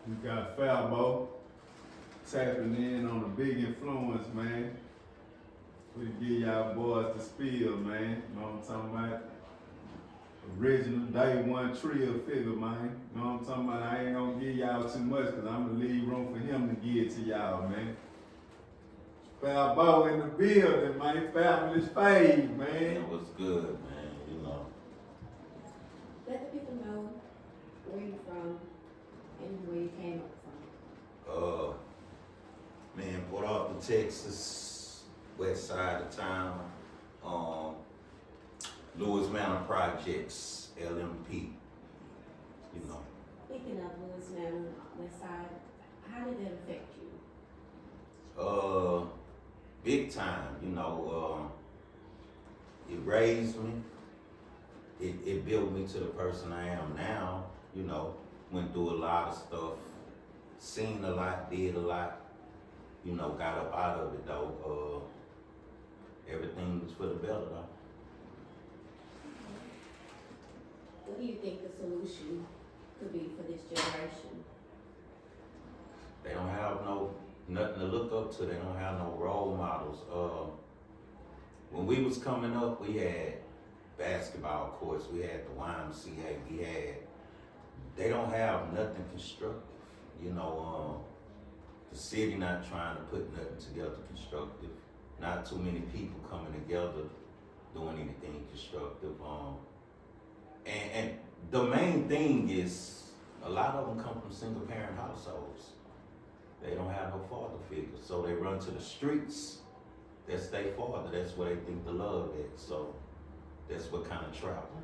We got Falbo tapping in on a big influence, man. We give y'all boys the spiel, man. You know what I'm talking about? Original day one trill figure, man. You know what I'm talking about? I ain't gonna give y'all too much because I'm gonna leave room for him to give it to y'all, man. Falbo in the building, man. Fabulous fade, man. It was good, man, you know. Let the people know where you're from and where you came up Man, Port Arthur, Texas, west side of town. Lewis Manor Projects, LMP. You know. Speaking of Lewis Manor, West Side, how did that affect you? Big time, you know. It raised me. It built me to the person I am now. You know, went through a lot of stuff, seen a lot, did a lot. You know, got up out of it though. Everything was for the better though. What do you think the solution could be for this generation? They don't have nothing to look up to. They don't have no role models. When we was coming up, we had basketball courts. We had the YMCA. They don't have nothing constructive. You know, the city not trying to put nothing together constructive. Not too many people coming together doing anything constructive. And the main thing is a lot of them come from single parent households. They don't have no father figure, so they run to the streets. That's their father. That's where they think the love is. So that's what kind of trap them.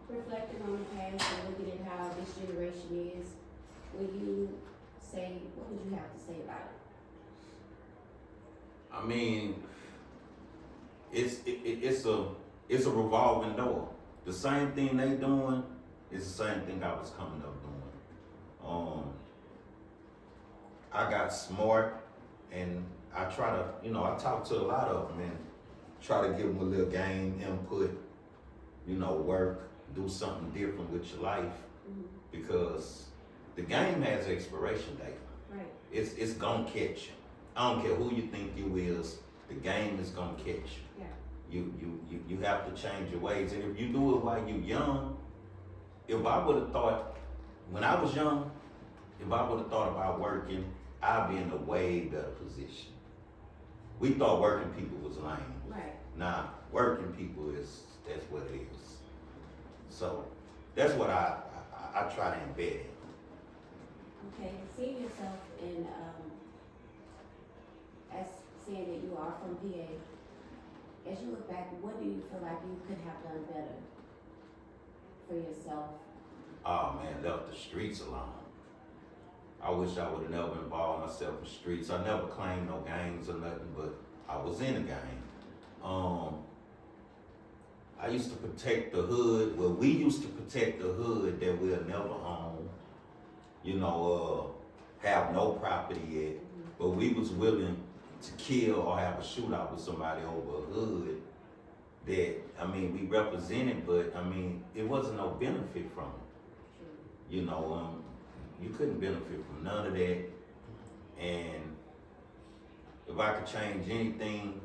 Reflecting on the past and looking at how this generation is, what would you have to say about it? I mean, it's a revolving door. The same thing they doing is the same thing I was coming up doing. I got smart and I try to, I talk to a lot of them and try to give them a little game input, work, do something different with your life, because the game has expiration date. Right. It's gonna catch you. I don't care who you think you is, the game is gonna catch you. Yeah. You have to change your ways. And if you do it while you're young, if I would have thought, when I was young, if I would have thought about working, I'd be in a way better position. We thought working people was lame. Right. Nah, working people that's what it is. So that's what I try to embed in. Okay, seeing yourself in, as saying that you are from PA, as you look back, what do you feel like you could have done better for yourself? Oh man, left the streets alone. I wish I would have never involved myself in streets. I never claimed no gangs or nothing, but I was in a gang. I used to protect the hood. Well, we used to protect the hood that we'll never own. Have no property yet. But we was willing to kill or have a shootout with somebody over a hood that, we represented, but it wasn't no benefit from it. You couldn't benefit from none of that. And if I could change anything,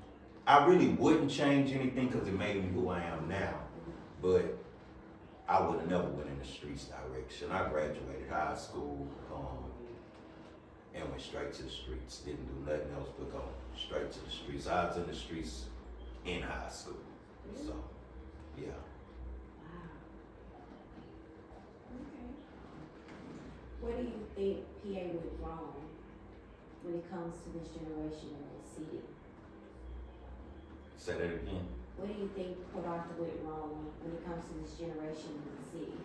I really wouldn't change anything because it made me who I am now. But I would have never went in the streets direction. I graduated high school and went straight to the streets. Didn't do nothing else but go straight to the streets. I was in the streets in high school. So, yeah. Wow. Okay. What do you think PA went wrong when it comes to this generation in this city? Say that again. What do you think Port Arthur went wrong when it comes to this generation in the city?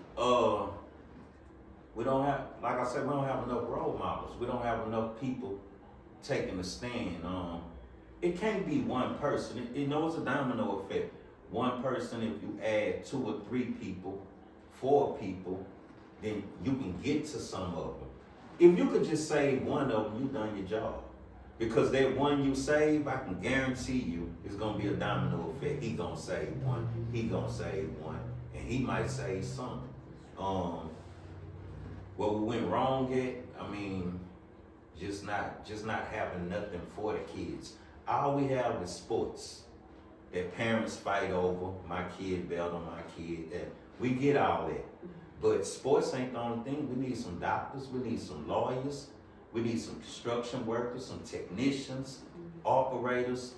We don't have, like I said, we don't have enough role models. We don't have enough people taking a stand. It can't be one person. It's a domino effect. One person, if you add 2 or 3 people, 4 people, then you can get to some of them. If you could just save one of them, you've done your job. Because that one you save, I can guarantee you, it's gonna be a domino effect. He gonna save one, he gonna save one, and he might save some. Where we went wrong at, I mean, just not having nothing for the kids. All we have is sports that parents fight over. My kid better, my kid that. We get all that. But sports ain't the only thing. We need some doctors, we need some lawyers, we need some construction workers, some technicians, operators.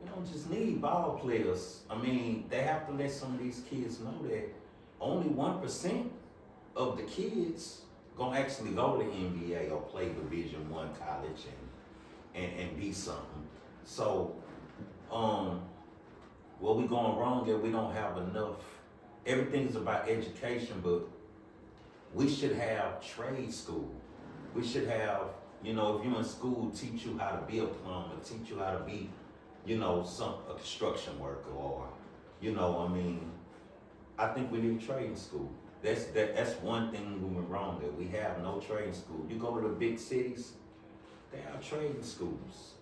We don't just need ball players. I mean, they have to let some of these kids know that only 1% of the kids gonna actually go to the NBA or play Division I college and be something. So, where we going wrong is we don't have enough. Everything's about education, but we should have trade school. We should have, if you're in school, teach you how to be a plumber, teach you how to be, a construction worker, or, I think we need trade school. That's one thing we went wrong, that we have no trade school. You go to the big cities, they have trading schools.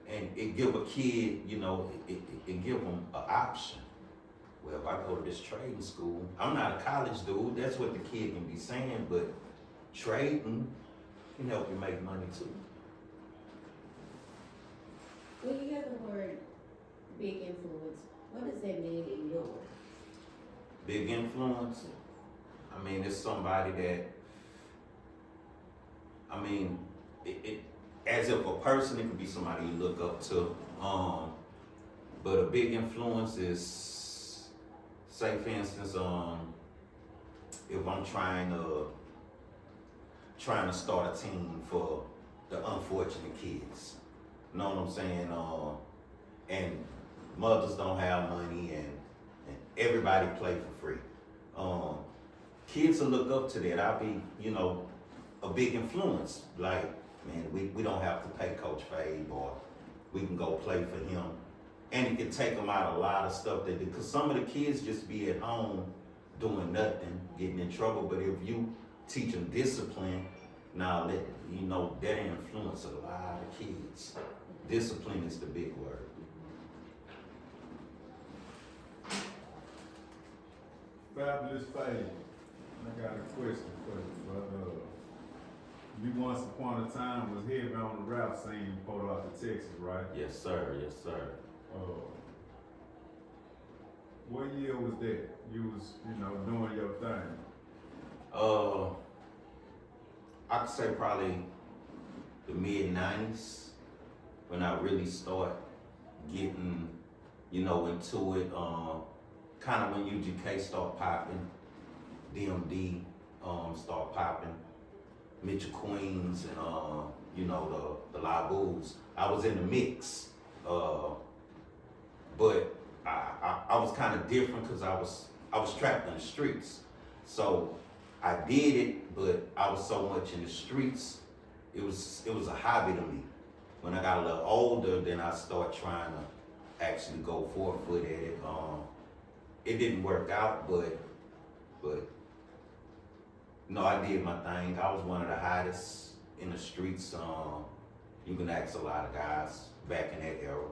And it give a kid, it give them an option. Well, if I go to this trading school, I'm not a college dude, that's what the kid can be saying, but trading can help you make money too. When you hear the word big influence, what does that mean in your world? Big influence? I mean, it's somebody that, it as if a person, it could be somebody you look up to. But a big influence is, say for instance, if I'm trying to start a team for the unfortunate kids. You know what I'm saying? And mothers don't have money and everybody play for free. Kids will look up to that. I'll be, a big influence. Like, man, we don't have to pay Coach Fabe, or we can go play for him. And it can take them out a lot of stuff they do. Because some of the kids just be at home doing nothing, getting in trouble. But if you teach them discipline, now that influence a lot of kids. Discipline is the big word. Fabulous Fabe, I got a question for you, brother. You once upon a time was heavy on the rap scene, Port Arthur, Texas, right? Yes, sir. Yes, sir. What year was that? You was, doing your thing. I could say probably the mid-90s when I really start getting, into it. Kind of when UGK start popping, DMD start popping, Mitchell Queens, and the Labus. I was in the mix, but I was kind of different because I was trapped in the streets. So I did it, but I was so much in the streets, it was a hobby to me. When I got a little older, then I started trying to actually go foot at it. It didn't work out, but I did my thing. I was one of the hottest in the streets. You can ask a lot of guys back in that era.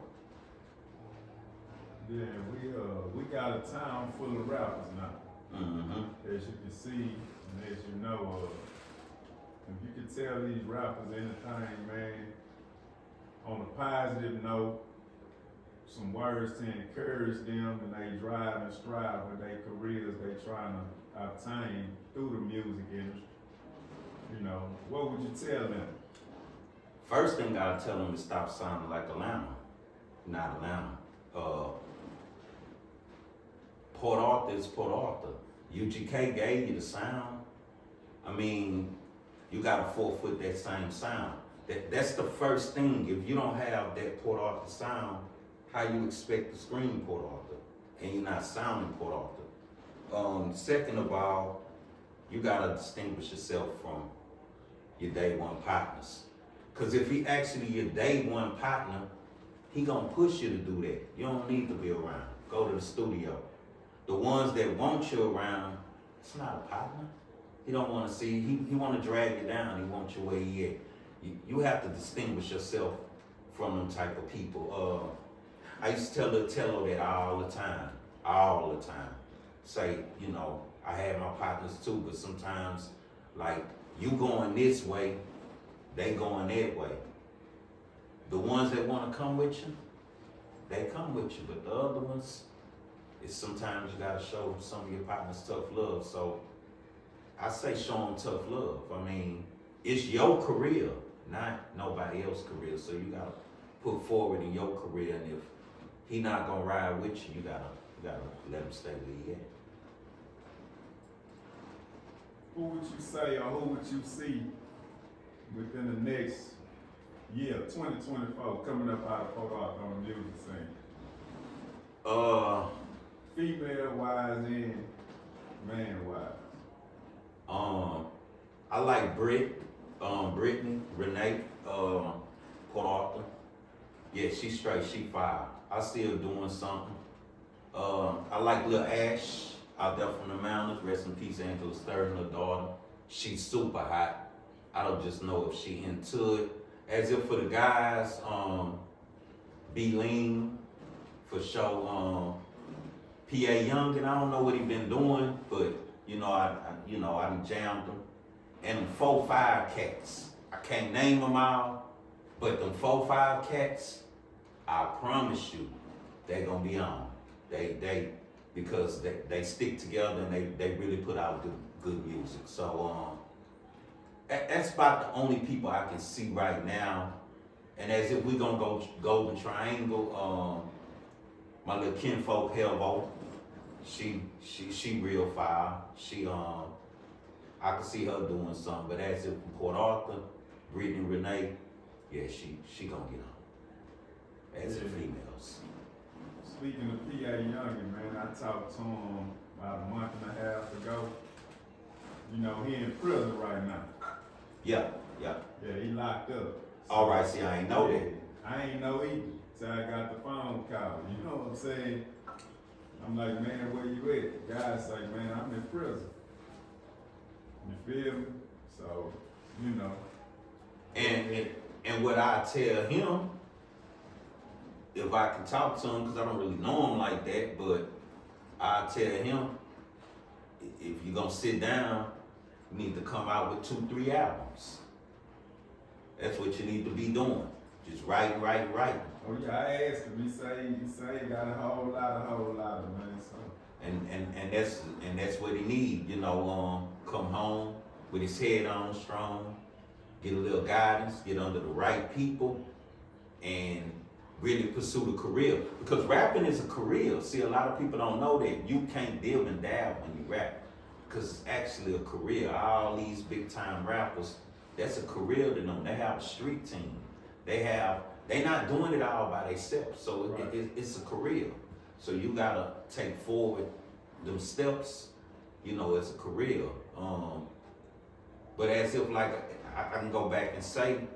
Yeah, we got a town full of rappers now. Mm-hmm. As you can see, and as you know, if you could tell these rappers anything, man, on a positive note, some words to encourage them, and they drive and strive with their careers they trying to obtain through the music industry. What would you tell them? First thing I tell them is stop sounding like Atlanta, not Atlanta. Port Arthur is Port Arthur. UGK gave you the sound. I mean, you gotta forfeit that same sound. That's the first thing. If you don't have that Port Arthur sound, how you expect to scream Port Arthur, and you're not sounding Port Arthur. Second of all, you gotta distinguish yourself from your day one partners. Cause if he actually your day one partner, he gonna push you to do that. You don't need to be around. Go to the studio. The ones that want you around, it's not a partner. He don't wanna see, he wanna drag you down. He wants you where he at. You have to distinguish yourself from them type of people. I used to tell the Tello that all the time. Say, I had my partners too, but sometimes, like, You going this way, they going that way. The ones that want to come with you, they come with you. But the other ones, it's sometimes you gotta show some of your partners tough love. So I say show them tough love. I mean, it's your career, not nobody else's career. So you gotta put forward in your career, and if he not gonna ride with you, you gotta let him stay where he at. Who would you say or who would you see within the next year, 2024, coming up out of Port Arthur on the music scene? Female wise and man wise. I like Brittany, Renee, Port Arthur. Yeah, she straight, she fire. I see her doing something. I like Lil Ash out there from the mountains. Rest in peace, Angela Sturgeon, her daughter. She's super hot. I don't just know if she into it. As if for the guys, B Lean, for sure. PA Young, and I don't know what he been doing, but you know, I done jammed him. And them 4-5 cats. I can't name them all, but them 4-5 cats, I promise you, they gonna be on. Because they stick together and they really put out good music. So that's about the only people I can see right now. And as if we gonna go Golden Triangle, my little kinfolk Helvo, she real fire. I can see her doing something. But as if from Port Arthur, Brittany Renee, yeah, she gonna get on. As if females. Speaking of PA Youngin, man, I talked to him about a month and a half ago. You know, he in prison right now. Yeah. Yeah, he locked up. All right, see, I ain't know that. I ain't know either till I got the phone call. You know what I'm saying? I'm like, man, where you at? The guy's like, man, I'm in prison. You feel me? So, you know. And what I tell him, if I can talk to him, because I don't really know him like that, but I tell him, if you're gonna sit down, you need to come out with 2-3 albums. That's what you need to be doing. Just writing. Oh yeah, I asked him. He say he got a whole lot of man. So. And that's what he need. You know, come home with his head on strong, get a little guidance, get under the right people, and really pursue the career. Because rapping is a career. See, a lot of people don't know that you can't dib and dab when you rap. Because it's actually a career. All these big time rappers, that's a career to them. They have a street team. They not doing it all by themselves. So right. It's a career. So you gotta take forward them steps, you know, it's a career. But as if like, I can go back and say,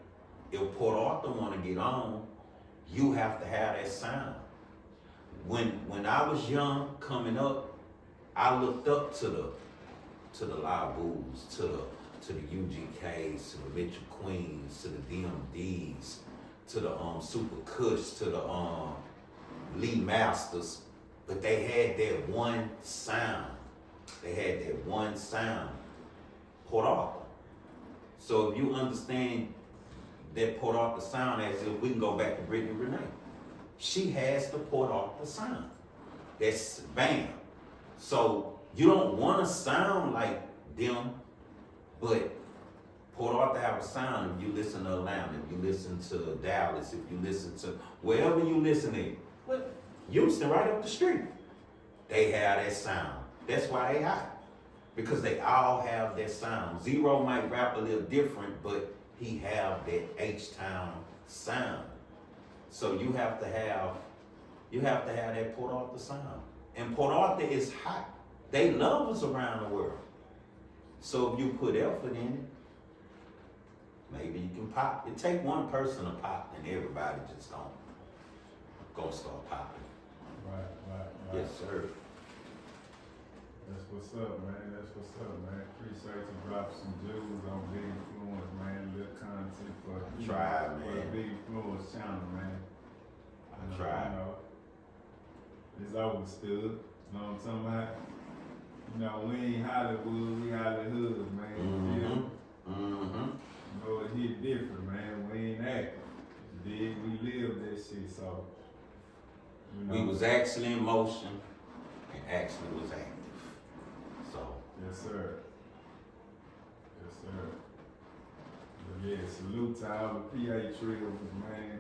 if Port Arthur wanna get on, you have to have that sound. When I was young, coming up, I looked up to the La Boos, to the UGKs, to the Mitchell Queens, to the DMDs, to the Super Kush, to the Lee Masters, but they had that one sound. Port Arthur. So if you understand that Port Arthur sound, as if we can go back to Brittany Renee, she has the Port Arthur sound. That's bam. So you don't want to sound like them, but Port Arthur have a sound if you listen to Atlanta, if you listen to Dallas, if you listen to wherever you listen to. Well, Houston right up the street. They have that sound. That's why they hot. Because they all have that sound. Zero might rap a little different, but he have that H-Town sound. So you have to have that Port Arthur sound. And Port Arthur is hot. They love us around the world. So if you put effort in it, maybe you can pop. It take one person to pop, and everybody just gonna start popping. Right. Yes, sir. That's what's up, man. Appreciate you drop some jewels on Big Influence, man. Little content for the Big Influence channel, man. I tried. You know, it's overstood. You know what I'm talking about? You know, we ain't Hollywood, we Hollywood, man. You feel me? hit different, man. We ain't acting. Did we live that shit? So you know. We was actually in motion and actually was active. So Yes, sir. Yes, sir. But yeah, salute to all the PA Trillers, man.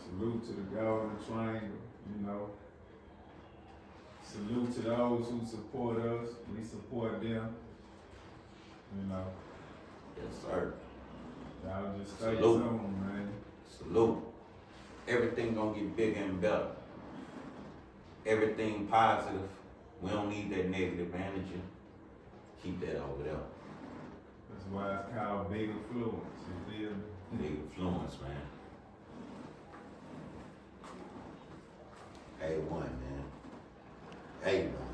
Salute to the Golden Triangle, you know. Salute to those who support us. We support them. You know. yes, sir. Y'all just stay Salute. tuned, man. Salute. Everything gonna get bigger and better. Everything positive. We don't need that negative energy. Keep that over there. That's why it's called big influence, you feel me? Big influence, man. A1, man. A1.